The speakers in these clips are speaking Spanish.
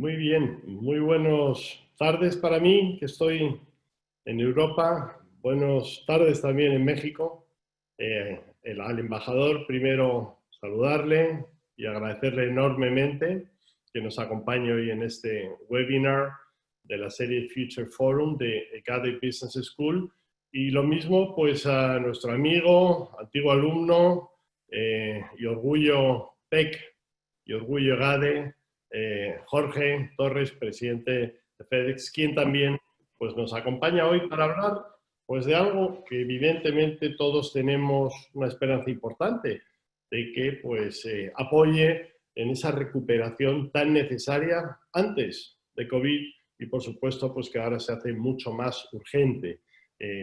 Muy bien, muy buenas tardes para mí, que estoy en Europa. Buenas tardes también en México. Al embajador, primero saludarle y agradecerle enormemente que nos acompañe hoy en este webinar de la serie Future Forum de ECADE Business School. Y lo mismo pues a nuestro amigo, antiguo alumno y orgullo PEC y orgullo EGADE, Jorge Torres, presidente de FedEx, quien también pues, nos acompaña hoy para hablar pues, de algo que evidentemente todos tenemos una esperanza importante de que pues, apoye en esa recuperación tan necesaria antes de COVID y por supuesto pues, que ahora se hace mucho más urgente.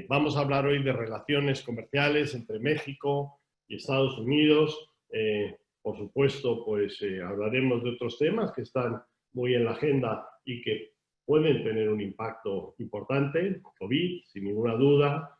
Vamos a hablar hoy de relaciones comerciales entre México y Estados Unidos. Por supuesto, pues hablaremos de otros temas que están muy en la agenda y que pueden tener un impacto importante, COVID, sin ninguna duda,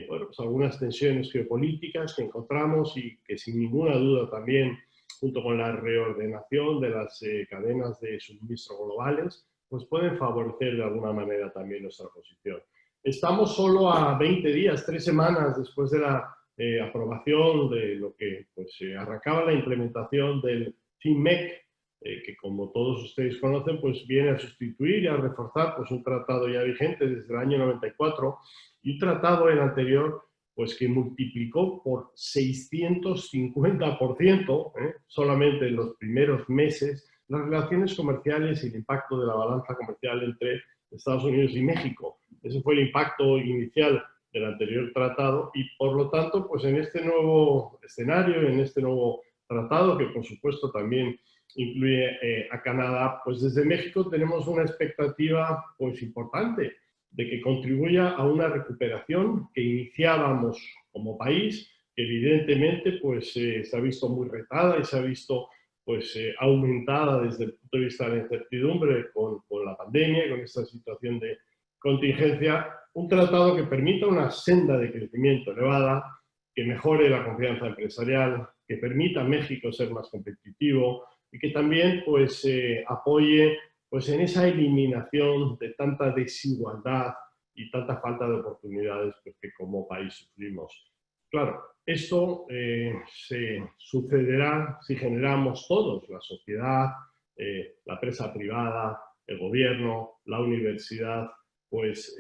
bueno, pues algunas tensiones geopolíticas que encontramos y que sin ninguna duda también, junto con la reordenación de las cadenas de suministro globales, pues pueden favorecer de alguna manera también nuestra posición. Estamos solo a 20 días, 3 semanas después de la aprobación de lo que pues, arrancaba la implementación del TMEC, que como todos ustedes conocen, pues viene a sustituir y a reforzar pues, un tratado ya vigente desde el año 94 y un tratado el anterior pues que multiplicó por 650% solamente en los primeros meses las relaciones comerciales y el impacto de la balanza comercial entre Estados Unidos y México. Ese fue el impacto inicial del anterior tratado y por lo tanto, pues en este nuevo escenario, en este nuevo tratado, que por supuesto también incluye a Canadá, pues desde México tenemos una expectativa pues importante de que contribuya a una recuperación que iniciábamos como país, que evidentemente pues se ha visto muy retada y se ha visto pues aumentada desde el punto de vista de la incertidumbre con la pandemia, con esta situación de contingencia, un tratado que permita una senda de crecimiento elevada, que mejore la confianza empresarial, que permita a México ser más competitivo y que también pues, apoye pues, en esa eliminación de tanta desigualdad y tanta falta de oportunidades pues, que como país sufrimos. Claro, esto se sucederá si generamos todos, la sociedad, la empresa privada, el gobierno, la universidad, pues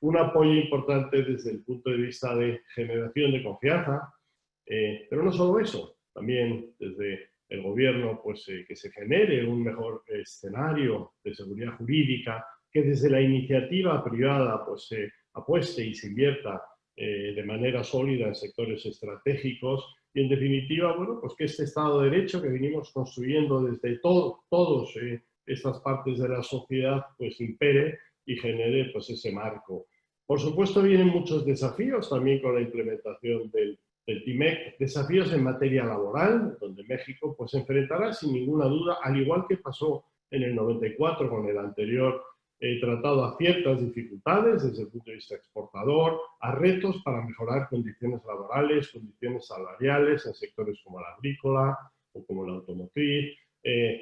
un apoyo importante desde el punto de vista de generación de confianza, pero no solo eso, también desde el gobierno pues, que se genere un mejor escenario de seguridad jurídica, que desde la iniciativa privada pues, se apueste y se invierta de manera sólida en sectores estratégicos y en definitiva, bueno, pues que este Estado de Derecho que venimos construyendo desde todos estas partes de la sociedad pues impere y genere pues ese marco. Por supuesto vienen muchos desafíos también con la implementación del TIMEC, desafíos en materia laboral, donde México pues enfrentará sin ninguna duda, al igual que pasó en el 94 con el anterior tratado, a ciertas dificultades desde el punto de vista exportador, a retos para mejorar condiciones laborales, condiciones salariales en sectores como la agrícola o como la automotriz,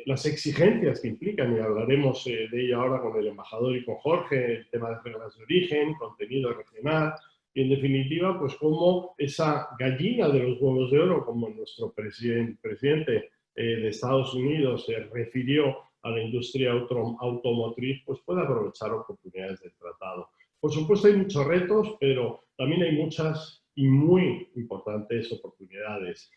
las exigencias que implican, y hablaremos de ello ahora con el embajador y con Jorge, el tema de reglas de origen, contenido regional, y en definitiva, pues como esa gallina de los huevos de oro, como nuestro presidente de Estados Unidos se refirió a la industria automotriz, pues puede aprovechar oportunidades del tratado. Por supuesto hay muchos retos, pero también hay muchas y muy importantes oportunidades.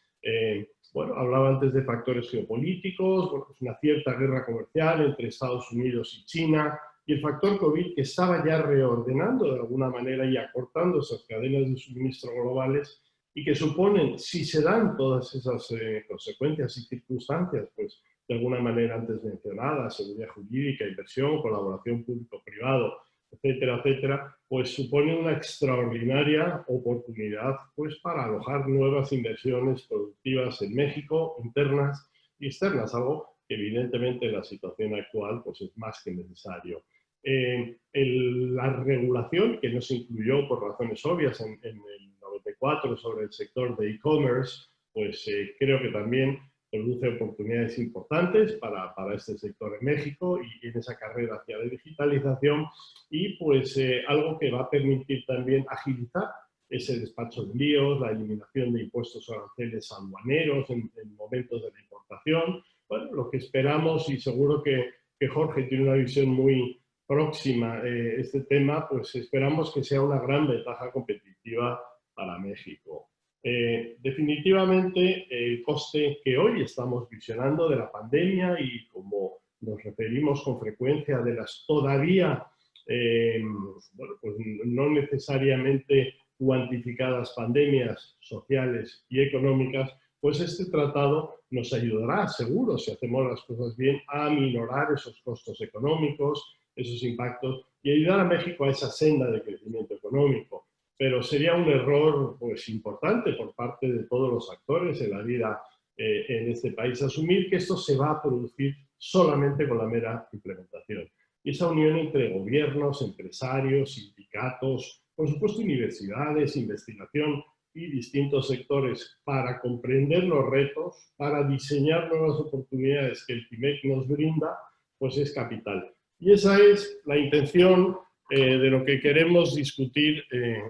Bueno, hablaba antes de factores geopolíticos, bueno, pues una cierta guerra comercial entre Estados Unidos y China, y el factor COVID que estaba ya reordenando de alguna manera y acortando esas cadenas de suministro globales y que suponen, si se dan todas esas consecuencias y circunstancias, pues de alguna manera antes mencionadas, seguridad jurídica, inversión, colaboración público-privado, etcétera, etcétera, pues supone una extraordinaria oportunidad pues, para alojar nuevas inversiones productivas en México, internas y externas, algo que evidentemente en la situación actual pues, es más que necesario. La regulación, que no se incluyó por razones obvias en el 94 sobre el sector de e-commerce, pues creo que también produce oportunidades importantes para este sector en México y en esa carrera hacia la digitalización, y pues algo que va a permitir también agilizar ese despacho de envíos, la eliminación de impuestos o aranceles aduaneros en momentos de la importación. Bueno, lo que esperamos, y seguro que Jorge tiene una visión muy próxima este tema, pues esperamos que sea una gran ventaja competitiva para México. Definitivamente el coste que hoy estamos visionando de la pandemia, y como nos referimos con frecuencia de las todavía bueno, pues no necesariamente cuantificadas pandemias sociales y económicas, pues este tratado nos ayudará, seguro, si hacemos las cosas bien, a aminorar esos costos económicos, esos impactos, y ayudar a México a esa senda de crecimiento económico. Pero sería un error pues importante por parte de todos los actores en la vida en este país asumir que esto se va a producir solamente con la mera implementación. Y esa unión entre gobiernos, empresarios, sindicatos, por supuesto universidades, investigación y distintos sectores para comprender los retos, para diseñar nuevas oportunidades que el TIMEC nos brinda, pues es capital. Y esa es la intención de lo que queremos discutir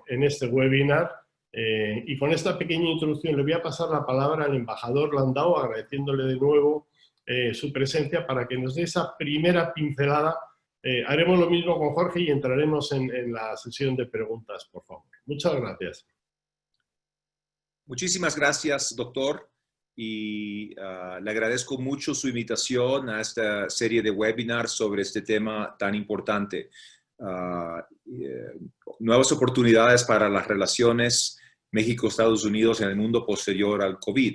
en este webinar. Y con esta pequeña introducción le voy a pasar la palabra al embajador Landau, agradeciéndole de nuevo su presencia para que nos dé esa primera pincelada. Haremos lo mismo con Jorge y entraremos en la sesión de preguntas, por favor. Muchas gracias. Muchísimas gracias, doctor. Y le agradezco mucho su invitación a esta serie de webinars sobre este tema tan importante. Nuevas oportunidades para las relaciones México-Estados Unidos en el mundo posterior al COVID.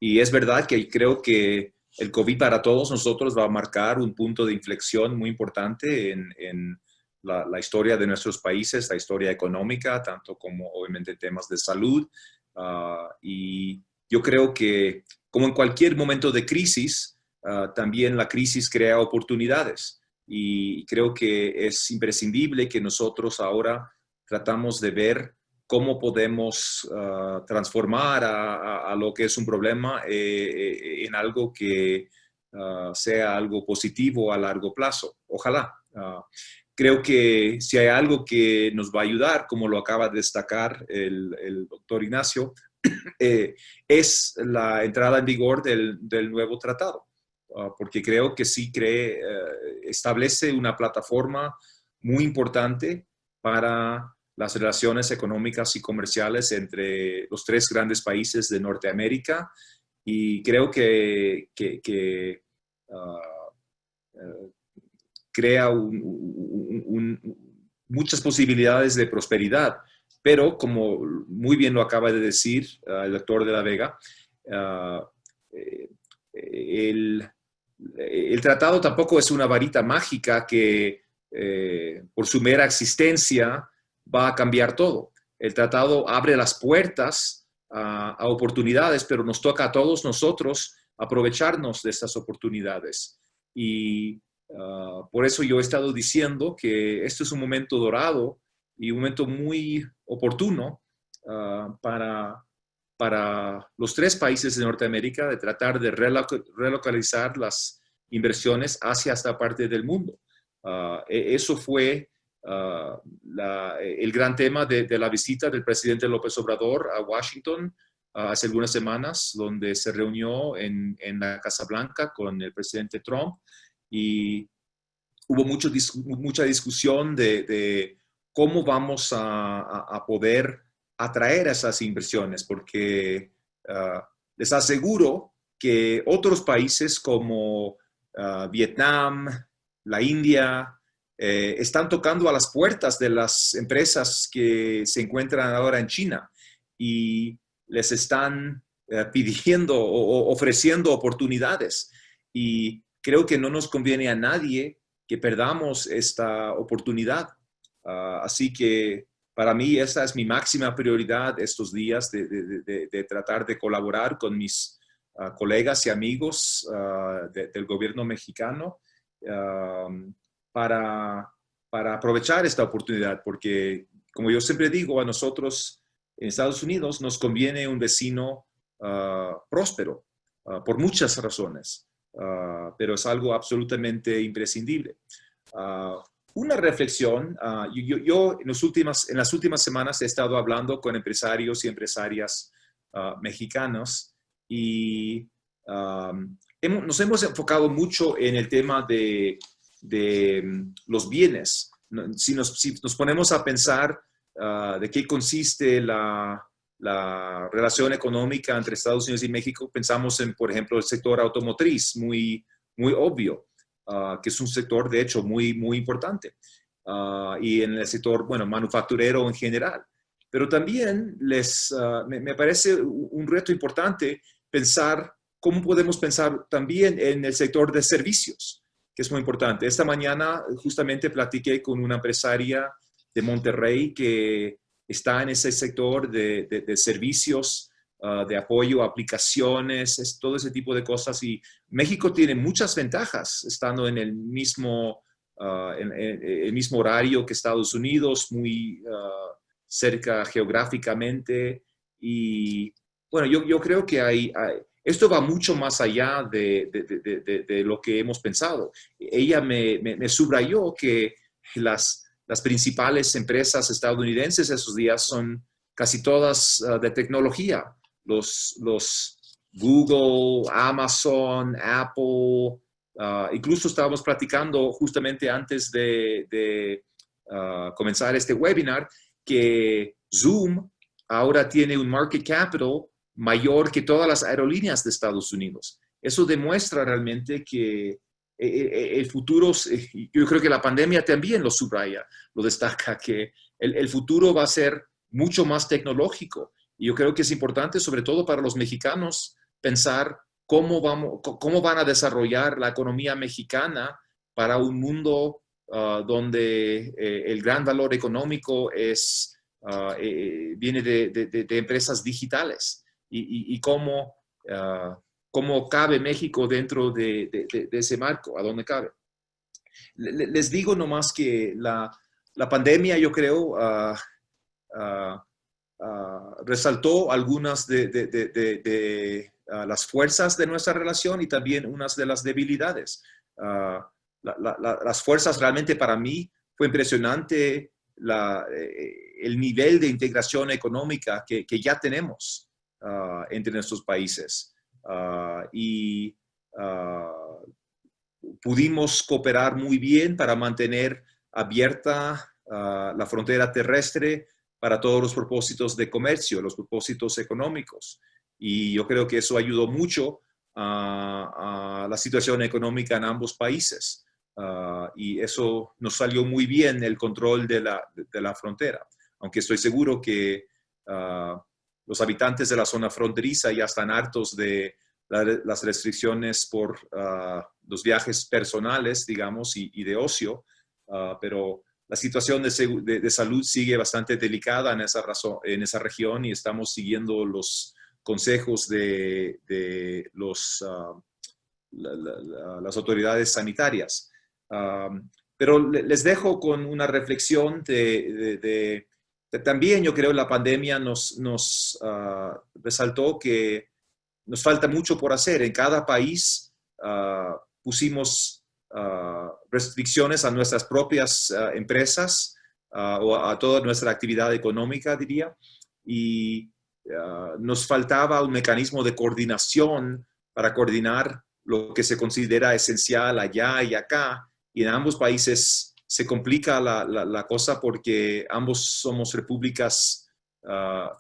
Y es verdad que creo que el COVID para todos nosotros va a marcar un punto de inflexión muy importante en la historia de nuestros países, la historia económica, tanto como obviamente temas de salud. Y yo creo que, como en cualquier momento de crisis, también la crisis crea oportunidades. Y creo que es imprescindible que nosotros ahora tratamos de ver cómo podemos transformar a lo que es un problema en algo que sea algo positivo a largo plazo. Ojalá. Creo que si hay algo que nos va a ayudar, como lo acaba de destacar el doctor Ignacio, es la entrada en vigor del nuevo tratado. Porque creo que sí establece una plataforma muy importante para las relaciones económicas y comerciales entre los tres grandes países de Norteamérica, y creo que crea muchas posibilidades de prosperidad. Pero, como muy bien lo acaba de decir el doctor de la Vega, el tratado tampoco es una varita mágica que por su mera existencia va a cambiar todo. El tratado abre las puertas a oportunidades, pero nos toca a todos nosotros aprovecharnos de estas oportunidades. Y por eso yo he estado diciendo que este es un momento dorado y un momento muy oportuno para los tres países de Norteamérica de tratar de relocalizar las inversiones hacia esta parte del mundo. Eso fue el gran tema de la visita del presidente López Obrador a Washington hace algunas semanas, donde se reunió en la Casa Blanca con el presidente Trump, y hubo mucha discusión de cómo vamos a poder atraer esas inversiones, porque les aseguro que otros países como Vietnam, la India, están tocando a las puertas de las empresas que se encuentran ahora en China y les están pidiendo o ofreciendo oportunidades. Y creo que no nos conviene a nadie que perdamos esta oportunidad. Así que para mí esa es mi máxima prioridad estos días, de tratar de colaborar con mis colegas y amigos del gobierno mexicano para aprovechar esta oportunidad, porque, como yo siempre digo, a nosotros en Estados Unidos nos conviene un vecino próspero, por muchas razones, pero es algo absolutamente imprescindible. Una reflexión, yo en las últimas semanas he estado hablando con empresarios y empresarias mexicanos y nos hemos enfocado mucho en el tema de los bienes. Si nos ponemos a pensar de qué consiste la relación económica entre Estados Unidos y México, pensamos en, por ejemplo, el sector automotriz, muy obvio, que es un sector, de hecho, muy importante. Y en el sector, bueno, manufacturero en general. Pero también me parece un reto importante pensar cómo podemos pensar también en el sector de servicios, que es muy importante. Esta mañana justamente platiqué con una empresaria de Monterrey que está en ese sector de servicios, de apoyo a aplicaciones, todo ese tipo de cosas. Y México tiene muchas ventajas estando en el mismo horario que Estados Unidos, muy cerca geográficamente. Y bueno, yo creo que esto va mucho más allá de lo que hemos pensado. Ella me subrayó que las principales empresas estadounidenses esos días son casi todas de tecnología. Los Google, Amazon, Apple, incluso estábamos platicando justamente antes de comenzar este webinar que Zoom ahora tiene un market capital mayor que todas las aerolíneas de Estados Unidos. Eso demuestra realmente que el futuro, yo creo que la pandemia también lo subraya, lo destaca, que el futuro va a ser mucho más tecnológico. Y yo creo que es importante, sobre todo para los mexicanos, pensar cómo van a desarrollar la economía mexicana para un mundo donde el gran valor económico viene de empresas digitales y cómo cabe México dentro de ese marco, a dónde cabe. Les digo nomás que la pandemia, yo creo, resaltó algunas de las fuerzas de nuestra relación y también unas de las debilidades. Las fuerzas realmente para mí fue impresionante el nivel de integración económica que ya tenemos entre nuestros países. Y pudimos cooperar muy bien para mantener abierta la frontera terrestre para todos los propósitos de comercio, los propósitos económicos. Y yo creo que eso ayudó mucho a la situación económica en ambos países. Y eso nos salió muy bien, el control de la frontera. Aunque estoy seguro que los habitantes de la zona fronteriza ya están hartos de las restricciones por los viajes personales, digamos, y de ocio, pero la situación de salud sigue bastante delicada en esa región y estamos siguiendo los consejos de las autoridades sanitarias. Pero les dejo con una reflexión también yo creo la pandemia nos resaltó que nos falta mucho por hacer. En cada país pusimos restricciones a nuestras propias empresas o a toda nuestra actividad económica, diría, y nos faltaba un mecanismo de coordinación para coordinar lo que se considera esencial allá y acá, y en ambos países se complica la cosa porque ambos somos repúblicas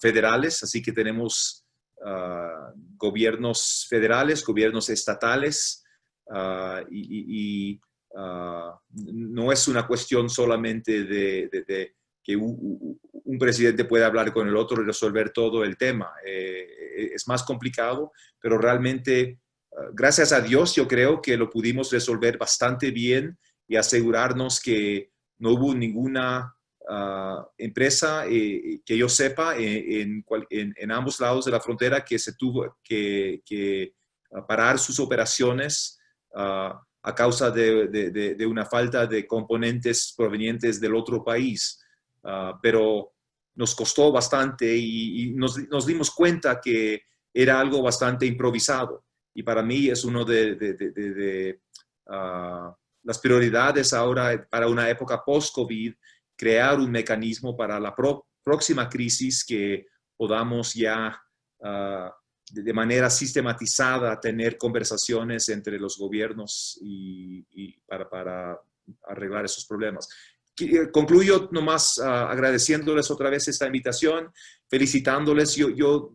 federales, así que tenemos gobiernos federales, gobiernos estatales, no es una cuestión solamente de que un presidente puede hablar con el otro y resolver todo el tema. Es más complicado, pero realmente, gracias a Dios, yo creo que lo pudimos resolver bastante bien y asegurarnos que no hubo ninguna empresa que yo sepa en ambos lados de la frontera que se tuvo que parar sus operaciones a causa de una falta de componentes provenientes del otro país. Pero nos costó bastante y nos dimos cuenta que era algo bastante improvisado y para mí es uno de las prioridades ahora para una época post-COVID, crear un mecanismo para la próxima crisis que podamos ya de manera sistematizada tener conversaciones entre los gobiernos y para arreglar esos problemas. Concluyo nomás agradeciéndoles otra vez esta invitación, felicitándoles. Yo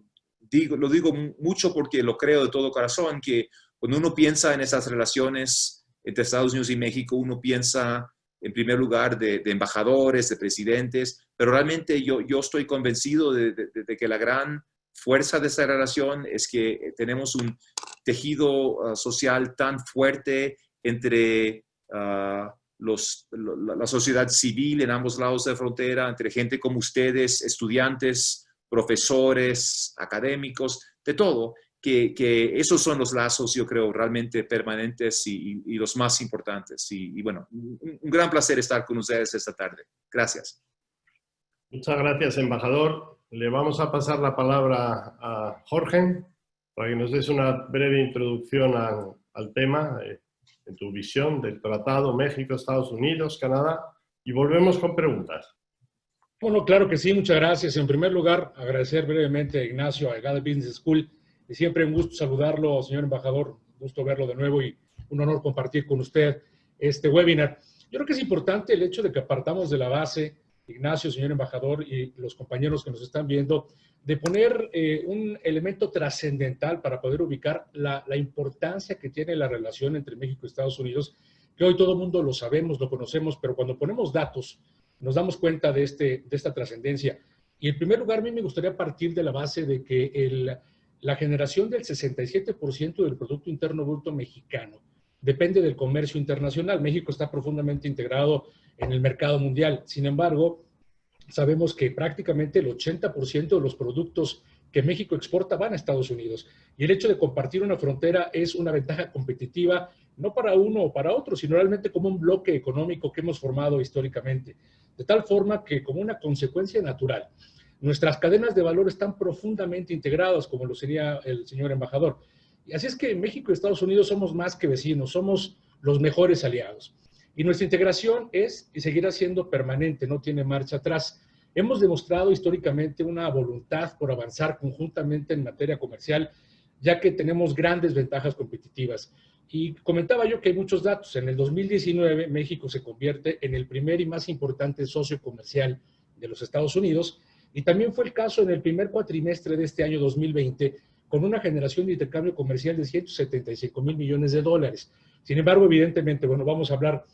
lo digo mucho porque lo creo de todo corazón, que cuando uno piensa en esas relaciones entre Estados Unidos y México, uno piensa en primer lugar de embajadores, de presidentes, pero realmente yo estoy convencido de que la gran fuerza de esta relación es que tenemos un tejido social tan fuerte entre la sociedad civil en ambos lados de la frontera, entre gente como ustedes, estudiantes, profesores, académicos, de todo, que esos son los lazos, yo creo, realmente permanentes y los más importantes. Y bueno, un gran placer estar con ustedes esta tarde. Gracias. Muchas gracias, embajador. Le vamos a pasar la palabra a Jorge para que nos des una breve introducción al tema, en tu visión del Tratado México, Estados Unidos, Canadá, y volvemos con preguntas. Bueno, claro que sí, muchas gracias. En primer lugar, agradecer brevemente a Ignacio, a EGADE Business School, y siempre un gusto saludarlo, señor embajador, un gusto verlo de nuevo y un honor compartir con usted este webinar. Yo creo que es importante el hecho de que partamos de la base, Ignacio, señor embajador, y los compañeros que nos están viendo, de poner un elemento trascendental para poder ubicar la importancia que tiene la relación entre México y Estados Unidos, que hoy todo el mundo lo sabemos, lo conocemos, pero cuando ponemos datos, nos damos cuenta de esta trascendencia. Y en primer lugar, a mí me gustaría partir de la base de que la generación del 67% del Producto Interno Bruto mexicano depende del comercio internacional. México está profundamente integrado en el mercado mundial. Sin embargo, sabemos que prácticamente el 80% de los productos que México exporta van a Estados Unidos. Y el hecho de compartir una frontera es una ventaja competitiva, no para uno o para otro, sino realmente como un bloque económico que hemos formado históricamente. De tal forma que, como una consecuencia natural, nuestras cadenas de valor están profundamente integradas, como lo sería el señor embajador. Y así es que México y Estados Unidos somos más que vecinos, somos los mejores aliados. Y nuestra integración es y seguirá siendo permanente, no tiene marcha atrás. Hemos demostrado históricamente una voluntad por avanzar conjuntamente en materia comercial, ya que tenemos grandes ventajas competitivas. Y comentaba yo que hay muchos datos. En el 2019, México se convierte en el primer y más importante socio comercial de los Estados Unidos, y también fue el caso en el primer cuatrimestre de este año 2020, con una generación de intercambio comercial de 175,000 millones de dólares. Sin embargo, evidentemente, bueno, vamos a hablar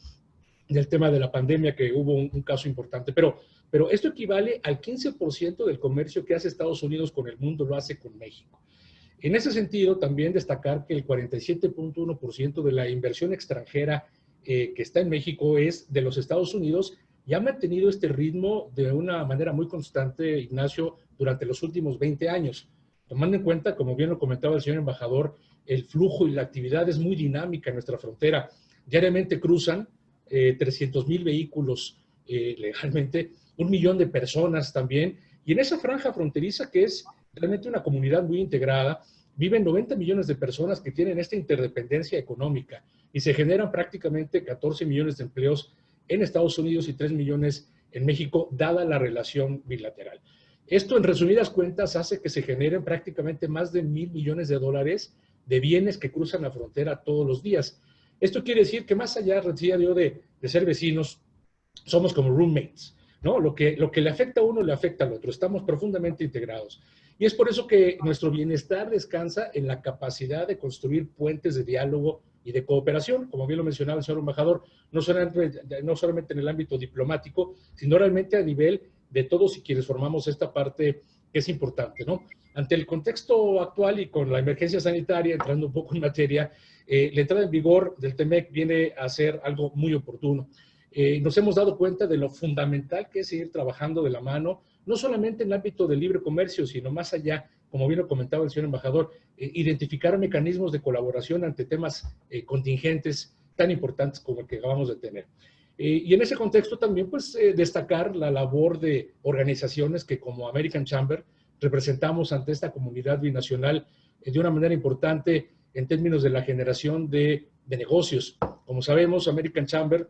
del tema de la pandemia, que hubo un caso importante, pero esto equivale al 15% del comercio que hace Estados Unidos con el mundo, lo hace con México. En ese sentido, también destacar que el 47.1% de la inversión extranjera que está en México es de los Estados Unidos, y ha mantenido este ritmo de una manera muy constante, Ignacio, durante los últimos 20 años. Tomando en cuenta, como bien lo comentaba el señor embajador, el flujo y la actividad es muy dinámica en nuestra frontera. Diariamente cruzan 300,000 vehículos legalmente, 1 millón de personas también, y en esa franja fronteriza, que es realmente una comunidad muy integrada, viven 90 millones de personas que tienen esta interdependencia económica, y se generan prácticamente 14 millones de empleos en Estados Unidos y 3 millones en México, dada la relación bilateral. Esto, en resumidas cuentas, hace que se generen prácticamente más de 1,000 millones de dólares de bienes que cruzan la frontera todos los días. Esto quiere decir que más allá, decía yo, de ser vecinos, somos como roommates, ¿no? Lo que le afecta a uno le afecta al otro. Estamos profundamente integrados. Y es por eso que nuestro bienestar descansa en la capacidad de construir puentes de diálogo y de cooperación, como bien lo mencionaba el señor embajador, no solamente en el ámbito diplomático, sino realmente a nivel de todos y quienes formamos esta parte que es importante, ¿no? Ante el contexto actual y con la emergencia sanitaria, entrando un poco en materia, la entrada en vigor del TEMEC viene a ser algo muy oportuno. Nos hemos dado cuenta de lo fundamental que es seguir trabajando de la mano, no solamente en el ámbito del libre comercio, sino más allá, como bien lo comentaba el señor embajador, identificar mecanismos de colaboración ante temas contingentes tan importantes como el que acabamos de tener. Y en ese contexto también, pues, destacar la labor de organizaciones que, como American Chamber, representamos ante esta comunidad binacional de una manera importante, en términos de la generación de negocios. Como sabemos, American Chamber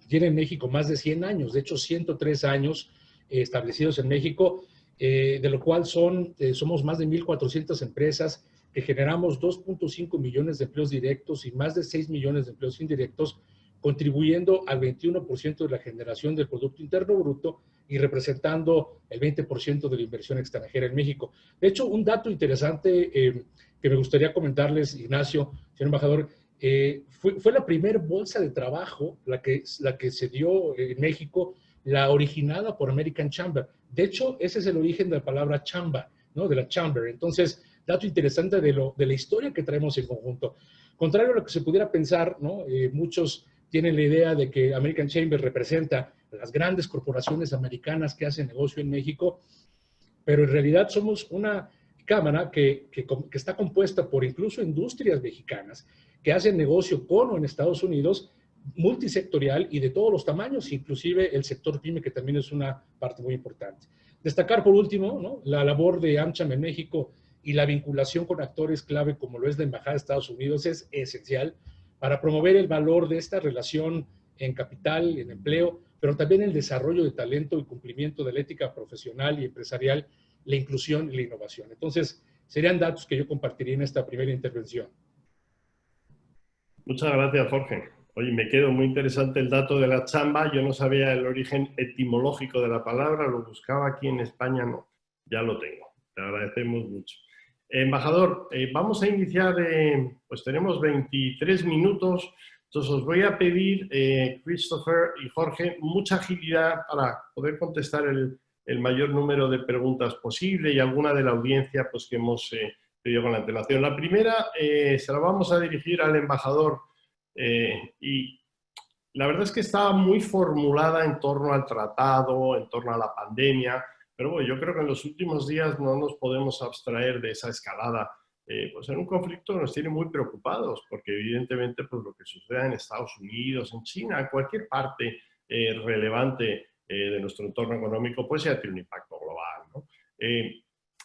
tiene en México más de 100 años, de hecho 103 años establecidos en México, de lo cual somos más de 1,400 empresas que generamos 2.5 millones de empleos directos y más de 6 millones de empleos indirectos, contribuyendo al 21% de la generación del Producto Interno Bruto y representando el 20% de la inversión extranjera en México. De hecho, un dato interesante que me gustaría comentarles, Ignacio, señor embajador, fue la primera bolsa de trabajo la que se dio en México, la originada por American Chamber. De hecho, ese es el origen de la palabra chamba, ¿no? De la chamber. Entonces, dato interesante de la historia que traemos en conjunto. Contrario a lo que se pudiera pensar, ¿no? Muchos tienen la idea de que American Chamber representa las grandes corporaciones americanas que hacen negocio en México, pero en realidad somos una cámara que está compuesta por incluso industrias mexicanas que hacen negocio con o en Estados Unidos, multisectorial y de todos los tamaños, inclusive el sector PYME, que también es una parte muy importante. Destacar por último, ¿no?, la labor de AmCham en México y la vinculación con actores clave como lo es la Embajada de Estados Unidos es esencial para promover el valor de esta relación en capital, en empleo, pero también el desarrollo de talento y cumplimiento de la ética profesional y empresarial, la inclusión y la innovación. Entonces, serían datos que yo compartiría en esta primera intervención. Muchas gracias, Jorge. Oye, me quedo muy interesante el dato de la chamba. Yo no sabía el origen etimológico de la palabra, lo buscaba aquí en España, no. Ya lo tengo. Te agradecemos mucho. Embajador, vamos a iniciar, pues tenemos 23 minutos, entonces os voy a pedir, Christopher y Jorge, mucha agilidad para poder contestar el mayor número de preguntas posible y alguna de la audiencia pues, que hemos pedido con la antelación. La primera se la vamos a dirigir al embajador y la verdad es que estaba muy formulada en torno al tratado, en torno a la pandemia, pero bueno, yo creo que en los últimos días no nos podemos abstraer de esa escalada. Pues en un conflicto nos tiene muy preocupados, porque evidentemente pues, lo que suceda en Estados Unidos, en China, en cualquier parte relevante de nuestro entorno económico, pues ya tiene un impacto global, ¿no?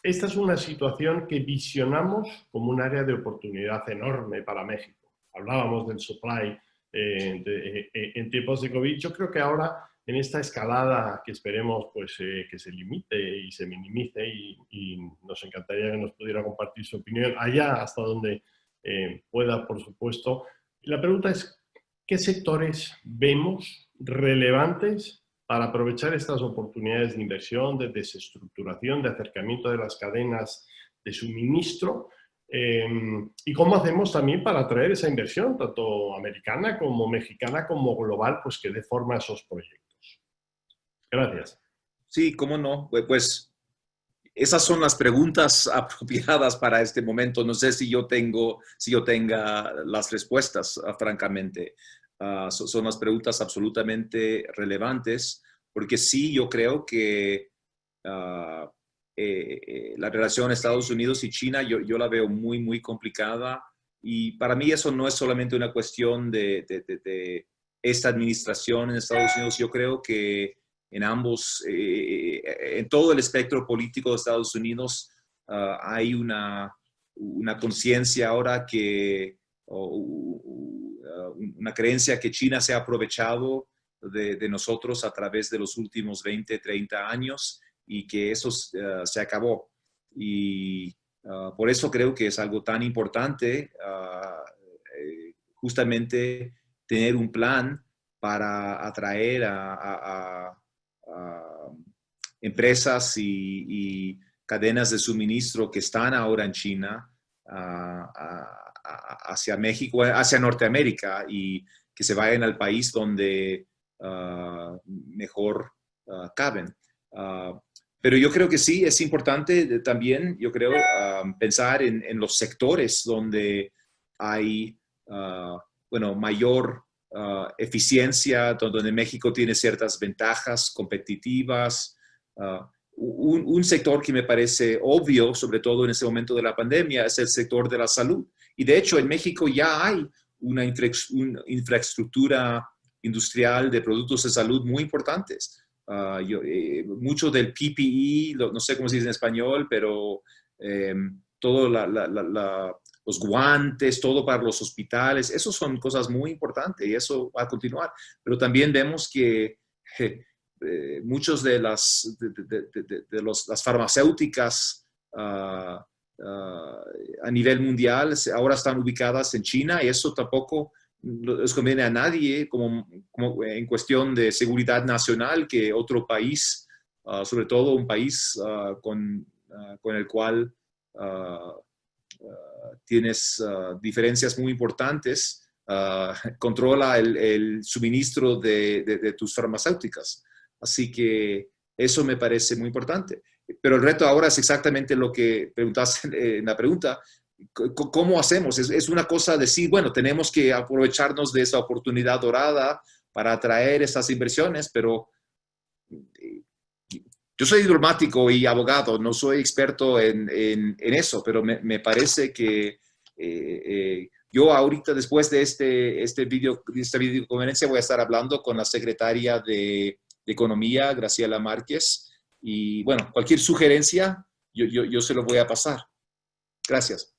Esta es una situación que visionamos como un área de oportunidad enorme para México. Hablábamos del supply en tiempos de COVID. Yo creo que ahora, en esta escalada que esperemos pues, que se limite y se minimice, y nos encantaría que nos pudiera compartir su opinión allá hasta donde pueda, por supuesto. La pregunta es, ¿qué sectores vemos relevantes para aprovechar estas oportunidades de inversión, de desestructuración, de acercamiento de las cadenas de suministro? Y cómo hacemos también para atraer esa inversión, tanto americana como mexicana como global, pues que dé forma a esos proyectos. Gracias. Sí, cómo no. Pues esas son las preguntas apropiadas para este momento. No sé si yo tenga las respuestas, francamente. Son las preguntas absolutamente relevantes, porque sí, yo creo que la relación Estados Unidos y China, yo la veo muy, muy complicada. Y para mí eso no es solamente una cuestión de esta administración en Estados Unidos. Yo creo que en en todo el espectro político de Estados Unidos hay una conciencia ahora una creencia que China se ha aprovechado de nosotros a través de los últimos 20, 30 años y que eso se acabó. Y por eso creo que es algo tan importante justamente tener un plan para atraer a empresas y cadenas de suministro que están ahora en China hacia México, hacia Norteamérica, y que se vayan al país donde mejor caben. Pero yo creo que sí, es importante también, yo creo, pensar en los sectores donde hay mayor eficiencia, donde México tiene ciertas ventajas competitivas. Un sector que me parece obvio, sobre todo en este momento de la pandemia, es el sector de la salud. Y de hecho, en México ya hay una infraestructura industrial de productos de salud muy importantes. Mucho del PPE, no sé cómo se dice en español, pero todo los guantes, todo para los hospitales. Eso son cosas muy importantes y eso va a continuar. Pero también vemos que muchos de las farmacéuticas a nivel mundial ahora están ubicadas en China y eso tampoco les conviene a nadie como en cuestión de seguridad nacional que otro país, sobre todo un país con el cual tienes diferencias muy importantes, controla el suministro de tus farmacéuticas. Así que eso me parece muy importante. Pero el reto ahora es exactamente lo que preguntaste en la pregunta. ¿Cómo hacemos? Es una cosa decir, bueno, tenemos que aprovecharnos de esa oportunidad dorada para atraer estas inversiones, pero yo soy diplomático y abogado, no soy experto en eso, pero me parece que yo ahorita, después de esta videoconferencia, voy a estar hablando con la secretaria de Economía, Graciela Márquez, y bueno, cualquier sugerencia, yo se lo voy a pasar. Gracias.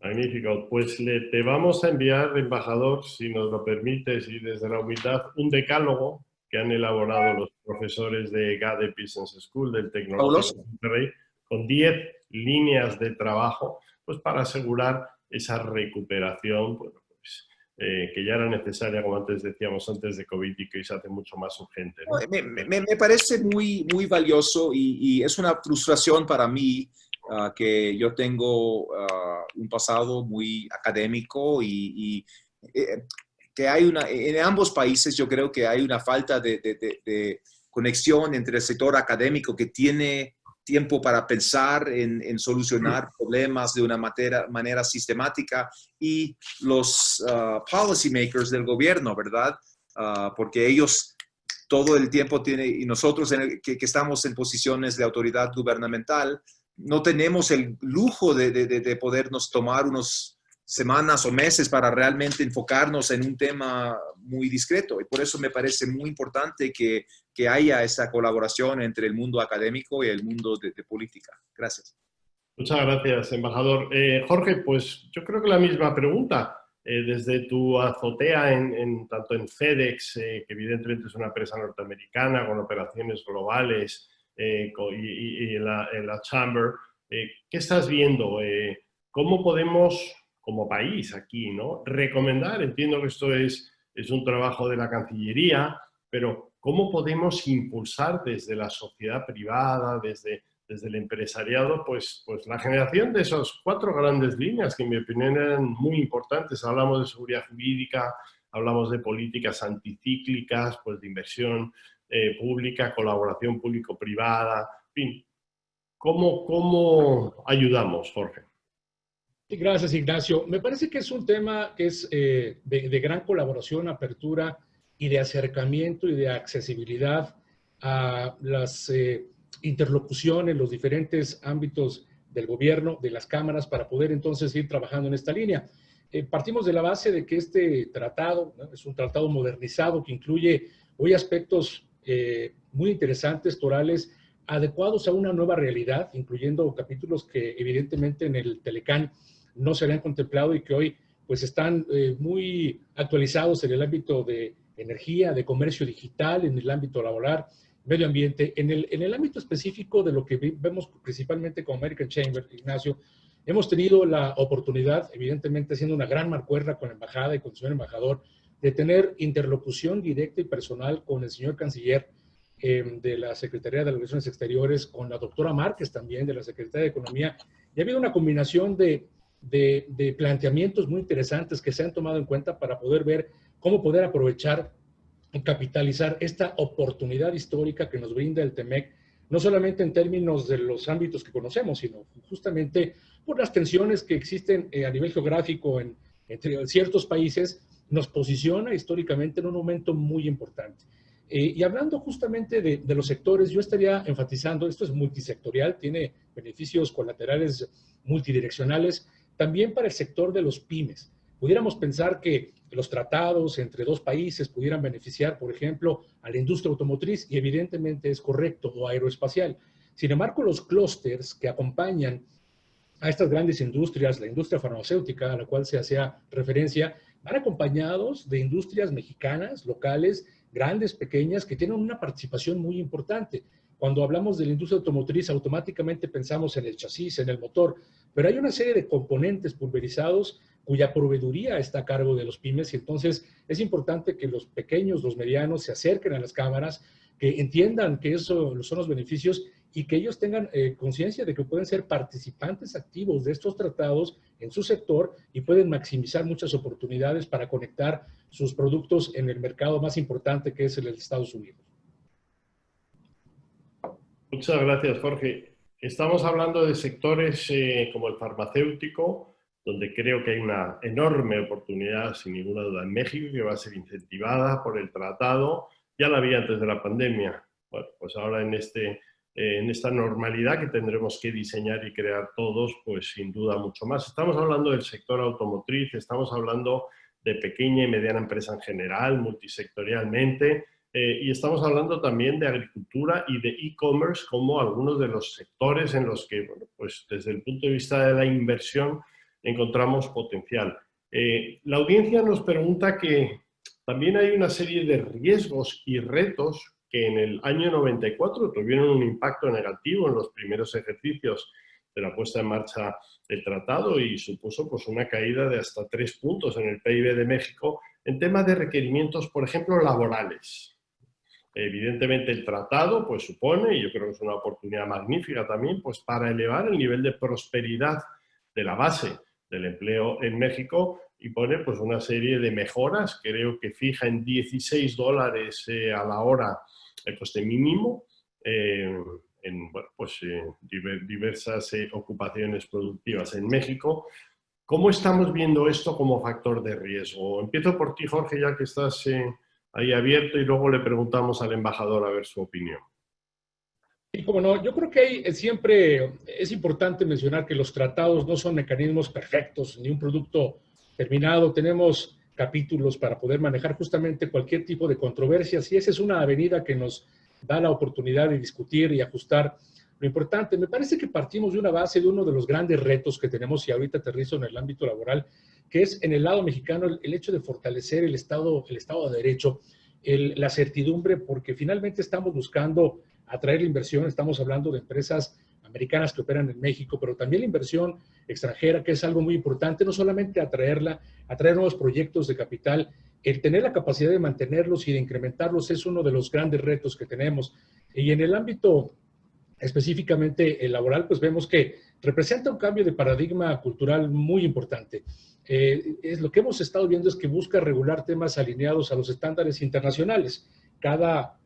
Magnífico. Pues te vamos a enviar, embajador, si nos lo permites y desde la humildad, un decálogo que han elaborado los profesores de GADE Business School del Tecnológico de Monterrey, con 10 líneas de trabajo, pues para asegurar esa recuperación, bueno, pues, que ya era necesaria, como antes decíamos, antes de COVID y que se hace mucho más urgente, ¿no? Me parece muy, muy valioso y es una frustración para mí que yo tengo un pasado muy académico y que hay en ambos países yo creo que hay una falta de conexión entre el sector académico que tiene tiempo para pensar en solucionar problemas de una manera sistemática y los policy makers del gobierno, ¿verdad? Porque ellos todo el tiempo tienen, y nosotros que estamos en posiciones de autoridad gubernamental, no tenemos el lujo de podernos tomar unas semanas o meses para realmente enfocarnos en un tema muy discreto. Y por eso me parece muy importante que haya esa colaboración entre el mundo académico y el mundo de política. Gracias. Muchas gracias, embajador. Jorge, pues yo creo que la misma pregunta. Desde tu azotea tanto en FedEx, que evidentemente es una empresa norteamericana con operaciones globales, y en la Chamber, ¿qué estás viendo? ¿Cómo podemos, como país aquí, ¿no?, recomendar? Entiendo que esto es un trabajo de la Cancillería, pero ¿cómo podemos impulsar desde la sociedad privada, desde el empresariado, pues la generación de esas 4 grandes líneas que en mi opinión eran muy importantes? Hablamos de seguridad jurídica, hablamos de políticas anticíclicas, pues de inversión pública, colaboración público-privada, en fin. ¿Cómo ayudamos, Jorge? Sí, gracias, Ignacio. Me parece que es un tema que es de gran colaboración, apertura y de acercamiento y de accesibilidad a las interlocuciones, los diferentes ámbitos del gobierno, de las cámaras, para poder entonces ir trabajando en esta línea. Partimos de la base de que este tratado, ¿no?, es un tratado modernizado que incluye hoy aspectos muy interesantes, torales, adecuados a una nueva realidad, incluyendo capítulos que evidentemente en el Telecán no se habían contemplado y que hoy pues están muy actualizados en el ámbito de energía, de comercio digital, en el ámbito laboral, medio ambiente. En el ámbito específico de lo que vemos principalmente con American Chamber, Ignacio, hemos tenido la oportunidad, evidentemente haciendo una gran mancuerna con la embajada y con el señor embajador, de tener interlocución directa y personal con el señor canciller de la Secretaría de Relaciones Exteriores, con la doctora Márquez también de la Secretaría de Economía, y ha habido una combinación de planteamientos muy interesantes que se han tomado en cuenta para poder ver cómo poder aprovechar y capitalizar esta oportunidad histórica que nos brinda el TEMEC, no solamente en términos de los ámbitos que conocemos, sino justamente por las tensiones que existen a nivel geográfico entre ciertos países, nos posiciona históricamente en un momento muy importante. Y hablando justamente de los sectores, yo estaría enfatizando, esto es multisectorial, tiene beneficios colaterales multidireccionales, también para el sector de los pymes. Pudiéramos pensar que los tratados entre 2 países pudieran beneficiar, por ejemplo, a la industria automotriz, y evidentemente es correcto, o aeroespacial. Sin embargo, los clústeres que acompañan a estas grandes industrias, la industria farmacéutica a la cual se hacía referencia, van acompañados de industrias mexicanas, locales, grandes, pequeñas, que tienen una participación muy importante. Cuando hablamos de la industria automotriz, automáticamente pensamos en el chasis, en el motor, pero hay una serie de componentes pulverizados cuya proveeduría está a cargo de los pymes, y entonces es importante que los pequeños, los medianos, se acerquen a las cámaras, que entiendan que eso son los beneficios y que ellos tengan conciencia de que pueden ser participantes activos de estos tratados en su sector y pueden maximizar muchas oportunidades para conectar sus productos en el mercado más importante, que es el de Estados Unidos. Muchas gracias, Jorge. Estamos hablando de sectores como el farmacéutico, donde creo que hay una enorme oportunidad, sin ninguna duda, en México, que va a ser incentivada por el tratado. Ya la había antes de la pandemia. Bueno, pues ahora en esta normalidad que tendremos que diseñar y crear todos, pues sin duda mucho más. Estamos hablando del sector automotriz, estamos hablando de pequeña y mediana empresa en general, multisectorialmente, y estamos hablando también de agricultura y de e-commerce como algunos de los sectores en los que, bueno, pues desde el punto de vista de la inversión encontramos potencial. La audiencia nos pregunta que también hay una serie de riesgos y retos que en el año 94 tuvieron un impacto negativo en los primeros ejercicios de la puesta en marcha del tratado y supuso pues, una caída de hasta 3 puntos en el PIB de México en temas de requerimientos, por ejemplo, laborales. Evidentemente el tratado pues, supone, y yo creo que es una oportunidad magnífica también, pues, para elevar el nivel de prosperidad de la base del empleo en México y pone pues, una serie de mejoras, creo que fija en $16 a la hora el coste mínimo en bueno, pues, diversas ocupaciones productivas en México. ¿Cómo estamos viendo esto como factor de riesgo? Empiezo por ti, Jorge, ya que estás ahí abierto, y luego le preguntamos al embajador a ver su opinión. Y como no, yo creo que siempre es importante mencionar que los tratados no son mecanismos perfectos ni un producto terminado. Tenemos capítulos para poder manejar justamente cualquier tipo de controversias y esa es una avenida que nos da la oportunidad de discutir y ajustar lo importante. Me parece que partimos de una base de uno de los grandes retos que tenemos y ahorita aterrizo en el ámbito laboral, que es en el lado mexicano el hecho de fortalecer el Estado de Derecho, la certidumbre, porque finalmente estamos buscando atraer la inversión, estamos hablando de empresas americanas que operan en México, pero también la inversión extranjera, que es algo muy importante, no solamente atraer nuevos proyectos de capital, el tener la capacidad de mantenerlos y de incrementarlos es uno de los grandes retos que tenemos. Y en el ámbito específicamente el laboral, pues vemos que representa un cambio de paradigma cultural muy importante. Es lo que hemos estado viendo es que busca regular temas alineados a los estándares internacionales. Cada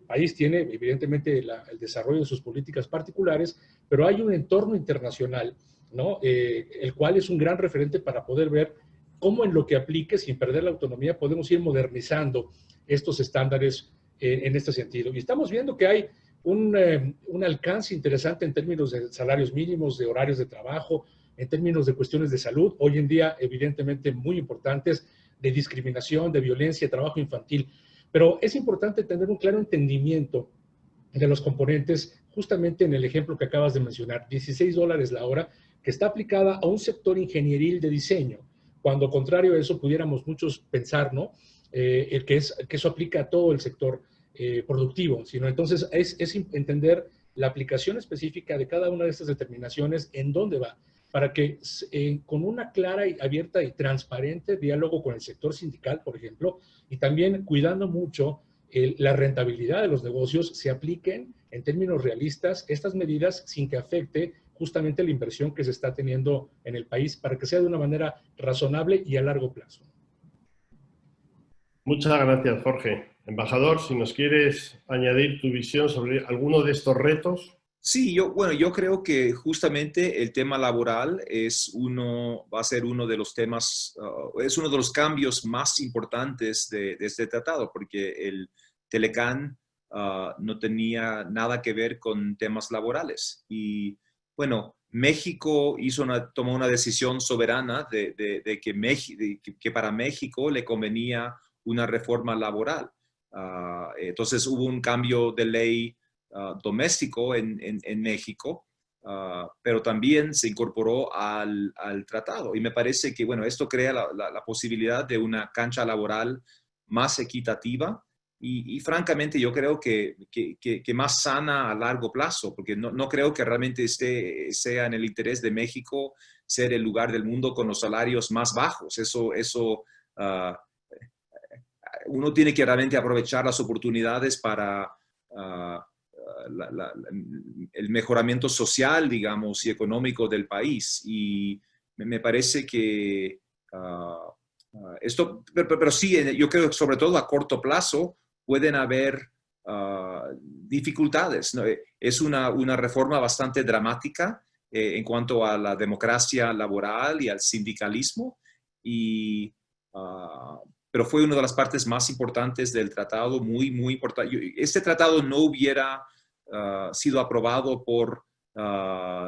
país tiene, evidentemente, el desarrollo de sus políticas particulares, pero hay un entorno internacional, ¿no? El cual es un gran referente para poder ver cómo en lo que aplique, sin perder la autonomía, podemos ir modernizando estos estándares en este sentido. Y estamos viendo que hay un alcance interesante en términos de salarios mínimos, de horarios de trabajo, en términos de cuestiones de salud, hoy en día evidentemente muy importantes, de discriminación, de violencia, de trabajo infantil. Pero es importante tener un claro entendimiento de los componentes, justamente en el ejemplo que acabas de mencionar, $16 la hora, que está aplicada a un sector ingenieril de diseño, cuando contrario a eso pudiéramos muchos pensar, ¿no? Que eso aplica a todo el sector productivo, sino entonces es entender la aplicación específica de cada una de estas determinaciones, en dónde va, para que con una clara y abierta y transparente diálogo con el sector sindical, por ejemplo, y también cuidando mucho la rentabilidad de los negocios, se apliquen en términos realistas estas medidas sin que afecte justamente la inversión que se está teniendo en el país, para que sea de una manera razonable y a largo plazo. Muchas gracias, Jorge. Embajador, si nos quieres añadir tu visión sobre alguno de estos retos. Sí, yo creo que justamente el tema laboral va a ser uno de los temas, es uno de los cambios más importantes de este tratado, porque el Telecán no tenía nada que ver con temas laborales. Y bueno, México tomó una decisión soberana de que para México le convenía una reforma laboral. Entonces hubo un cambio de ley doméstico en México pero también se incorporó al tratado. Y me parece que, bueno, esto crea la posibilidad de una cancha laboral más equitativa y francamente yo creo que más sana a largo plazo, porque no creo que realmente sea en el interés de México ser el lugar del mundo con los salarios más bajos. Uno tiene que realmente aprovechar las oportunidades para el mejoramiento social, digamos, y económico del país. Y me parece que esto, pero sí, yo creo que sobre todo a corto plazo pueden haber dificultades, ¿no? Es una reforma bastante dramática en cuanto a la democracia laboral y al sindicalismo, pero fue una de las partes más importantes del tratado, muy, muy importante. Este tratado no hubiera sido aprobado por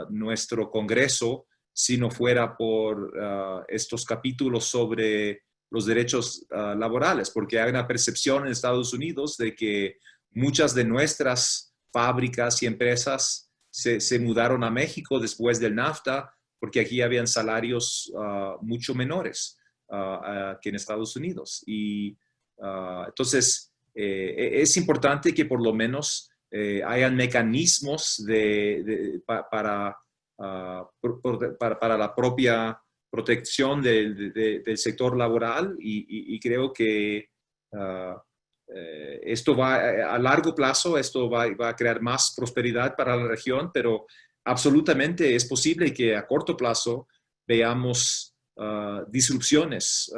nuestro Congreso si no fuera por estos capítulos sobre los derechos laborales, porque hay una percepción en Estados Unidos de que muchas de nuestras fábricas y empresas se mudaron a México después del NAFTA, porque aquí habían salarios mucho menores que en Estados Unidos. Y entonces es importante que por lo menos hayan mecanismos para la propia protección del sector laboral y creo que esto va a largo plazo, esto va a crear más prosperidad para la región, pero absolutamente es posible que a corto plazo veamos disrupciones.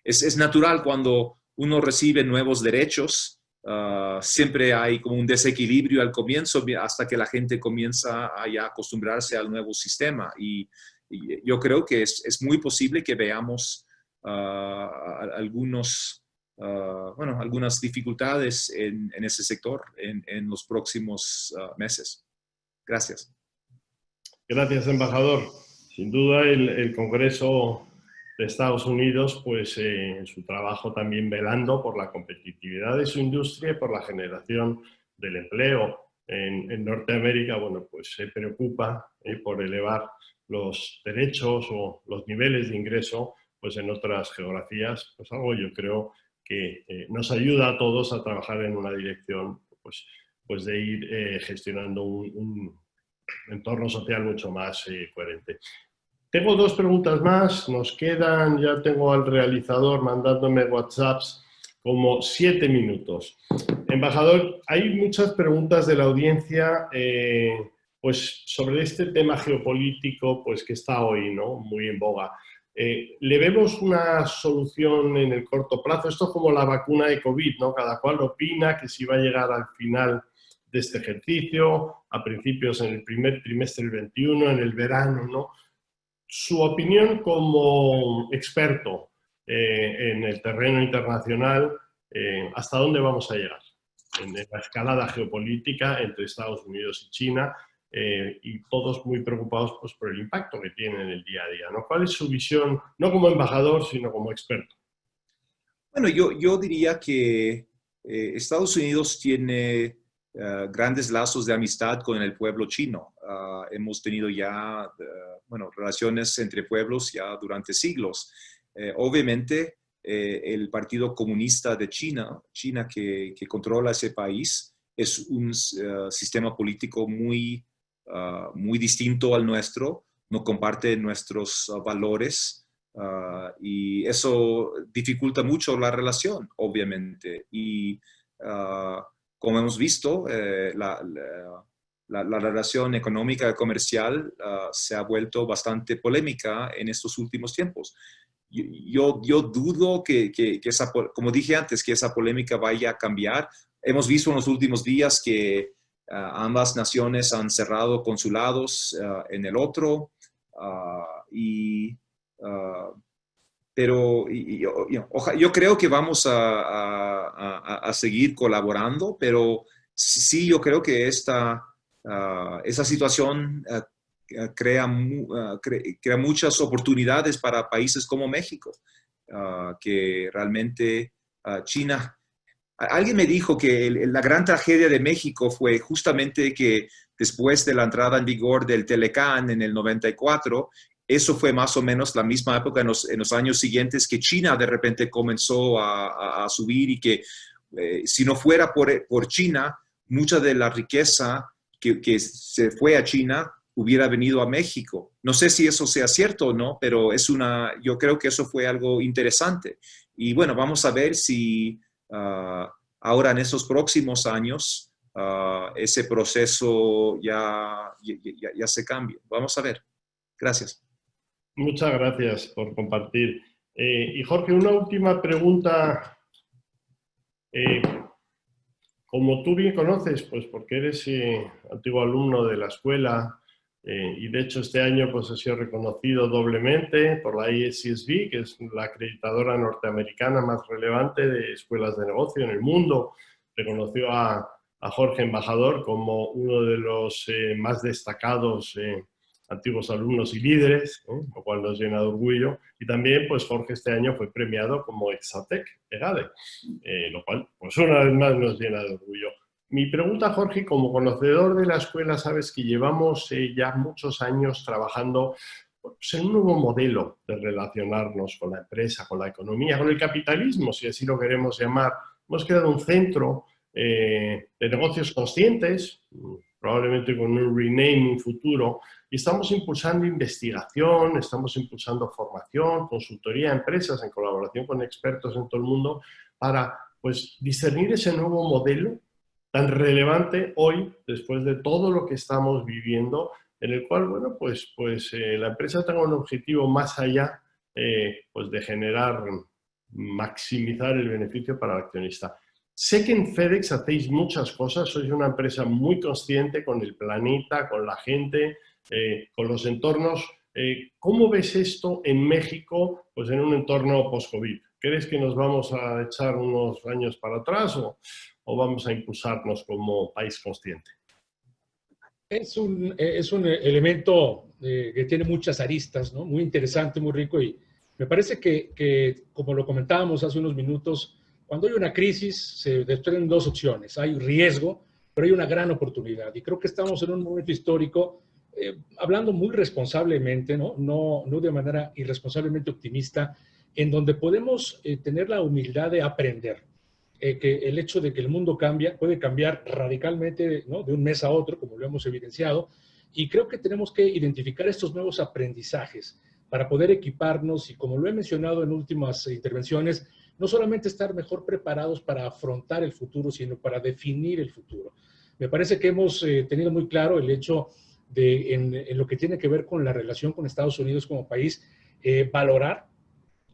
Es natural cuando uno recibe nuevos derechos, siempre hay como un desequilibrio al comienzo hasta que la gente comienza a ya acostumbrarse al nuevo sistema y yo creo que es muy posible que veamos algunas dificultades en ese sector en los próximos meses. Gracias. Gracias, embajador. Sin duda, el Congreso de Estados Unidos, pues en su trabajo también velando por la competitividad de su industria y por la generación del empleo en Norteamérica, bueno, pues se preocupa por elevar los derechos o los niveles de ingreso pues en otras geografías, pues algo yo creo que nos ayuda a todos a trabajar en una dirección pues de ir gestionando un entorno social mucho más coherente. Tengo dos preguntas más, nos quedan, ya tengo al realizador mandándome WhatsApps como 7 minutos. Embajador, hay muchas preguntas de la audiencia pues sobre este tema geopolítico pues que está hoy, ¿no?, muy en boga. ¿Le vemos una solución en el corto plazo? Esto es como la vacuna de COVID, ¿no? Cada cual opina que si va a llegar al final de este ejercicio, a principios en el primer trimestre del 21, en el verano, ¿no? Su opinión como experto en el terreno internacional, ¿hasta dónde vamos a llegar en la escalada geopolítica entre Estados Unidos y China? Y todos muy preocupados pues, por el impacto que tiene en el día a día, ¿no? ¿Cuál es su visión, no como embajador, sino como experto? Bueno, yo diría que Estados Unidos tiene grandes lazos de amistad con el pueblo chino. Hemos tenido ya relaciones entre pueblos ya durante siglos. Obviamente, el Partido Comunista de China que controla ese país, es un sistema político muy distinto al nuestro, no comparte nuestros valores y eso dificulta mucho la relación, obviamente. Y como hemos visto, la relación económica y comercial se ha vuelto bastante polémica en estos últimos tiempos. Yo dudo que como dije antes, que esa polémica vaya a cambiar. Hemos visto en los últimos días que ambas naciones han cerrado consulados en el otro pero yo creo que vamos a seguir colaborando, pero sí yo creo que esa situación crea muchas oportunidades para países como México, que realmente China Alguien me dijo que la gran tragedia de México fue justamente que después de la entrada en vigor del Telecán en el 94, eso fue más o menos la misma época en los años siguientes que China de repente comenzó a subir y que si no fuera por China, mucha de la riqueza que se fue a China hubiera venido a México. No sé si eso sea cierto o no, pero yo creo que eso fue algo interesante. Y bueno, vamos a ver si ahora en esos próximos años ese proceso ya se cambia. Vamos a ver. Gracias. Muchas gracias por compartir. Y Jorge, una última pregunta. Como tú bien conoces, pues porque eres antiguo alumno de la escuela, y de hecho este año pues ha sido reconocido doblemente por la ISSB, que es la acreditadora norteamericana más relevante de escuelas de negocio en el mundo. Reconoció a Jorge Embajador como uno de los más destacados antiguos alumnos y líderes, lo cual nos llena de orgullo. Y también, pues Jorge este año fue premiado como Exatec EGADE, lo cual, pues una vez más nos llena de orgullo. Mi pregunta, Jorge, como conocedor de la escuela, sabes que llevamos ya muchos años trabajando pues, en un nuevo modelo de relacionarnos con la empresa, con la economía, con el capitalismo, si así lo queremos llamar. Hemos creado un centro de negocios conscientes, probablemente con un renaming futuro, y estamos impulsando investigación, estamos impulsando formación, consultoría a empresas en colaboración con expertos en todo el mundo para pues, discernir ese nuevo modelo tan relevante hoy, después de todo lo que estamos viviendo, en el cual, bueno, pues la empresa tenga un objetivo más allá pues de generar, maximizar el beneficio para el accionista. Sé que en FedEx hacéis muchas cosas, sois una empresa muy consciente con el planeta, con la gente, con los entornos. ¿Cómo ves esto en México, pues en un entorno post-COVID? ¿Crees que nos vamos a echar unos años para atrás o vamos a impulsarnos como país consciente? Es un elemento que tiene muchas aristas, ¿no? Muy interesante, muy rico, y me parece que, como lo comentábamos hace unos minutos, cuando hay una crisis se desprenden dos opciones. Hay riesgo, pero hay una gran oportunidad. Y creo que estamos en un momento histórico, hablando muy responsablemente, ¿no? No de manera irresponsablemente optimista, en donde podemos tener la humildad de aprender. Que el hecho de que el mundo cambia, puede cambiar radicalmente, ¿no? De un mes a otro, como lo hemos evidenciado, y creo que tenemos que identificar estos nuevos aprendizajes para poder equiparnos y, como lo he mencionado en últimas intervenciones, no solamente estar mejor preparados para afrontar el futuro, sino para definir el futuro. Me parece que hemos tenido muy claro el hecho de, en lo que tiene que ver con la relación con Estados Unidos como país, valorar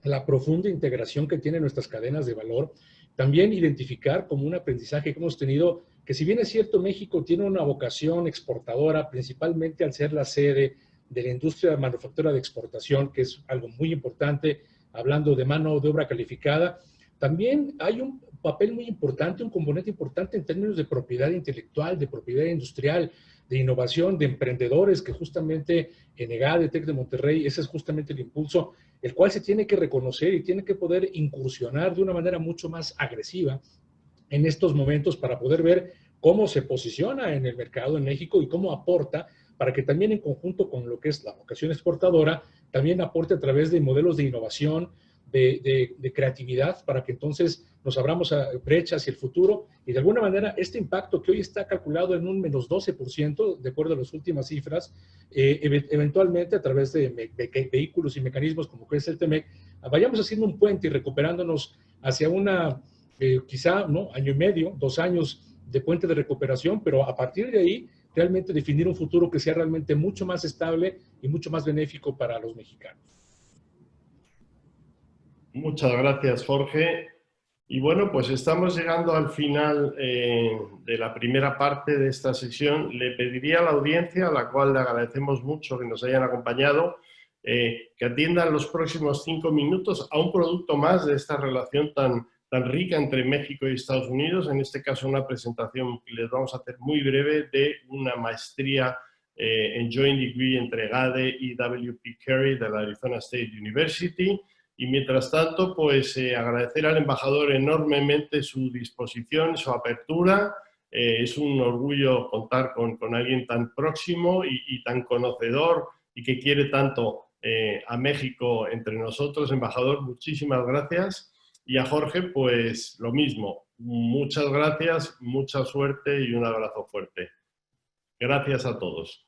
la profunda integración que tienen nuestras cadenas de valor. También identificar como un aprendizaje que hemos tenido que, si bien es cierto, México tiene una vocación exportadora, principalmente al ser la sede de la industria manufacturera de exportación, que es algo muy importante, hablando de mano de obra calificada, también hay un papel muy importante, un componente importante en términos de propiedad intelectual, de propiedad industrial, de innovación, de emprendedores, que justamente en EGADE, TEC de Monterrey, ese es justamente el impulso, el cual se tiene que reconocer y tiene que poder incursionar de una manera mucho más agresiva en estos momentos para poder ver cómo se posiciona en el mercado en México y cómo aporta para que también en conjunto con lo que es la vocación exportadora, también aporte a través de modelos de innovación, de creatividad, para que entonces nos abramos a brechas hacia el futuro y de alguna manera este impacto que hoy está calculado en un menos 12%, de acuerdo a las últimas cifras, eventualmente a través de vehículos y mecanismos como que es el TEMEC, vayamos haciendo un puente y recuperándonos hacia una, quizá, ¿no? Año y medio, 2 años de puente de recuperación, pero a partir de ahí realmente definir un futuro que sea realmente mucho más estable y mucho más benéfico para los mexicanos. Muchas gracias, Jorge. Y bueno, pues estamos llegando al final de la primera parte de esta sesión. Le pediría a la audiencia, a la cual le agradecemos mucho que nos hayan acompañado, que atiendan los próximos 5 minutos a un producto más de esta relación tan rica entre México y Estados Unidos. En este caso, una presentación que les vamos a hacer muy breve de una maestría en Joint Degree entre EGADE y W.P. Carey de la Arizona State University. Y mientras tanto, pues agradecer al embajador enormemente su disposición, su apertura. Es un orgullo contar con alguien tan próximo y tan conocedor y que quiere tanto a México entre nosotros. Embajador, muchísimas gracias. Y a Jorge, pues lo mismo. Muchas gracias, mucha suerte y un abrazo fuerte. Gracias a todos.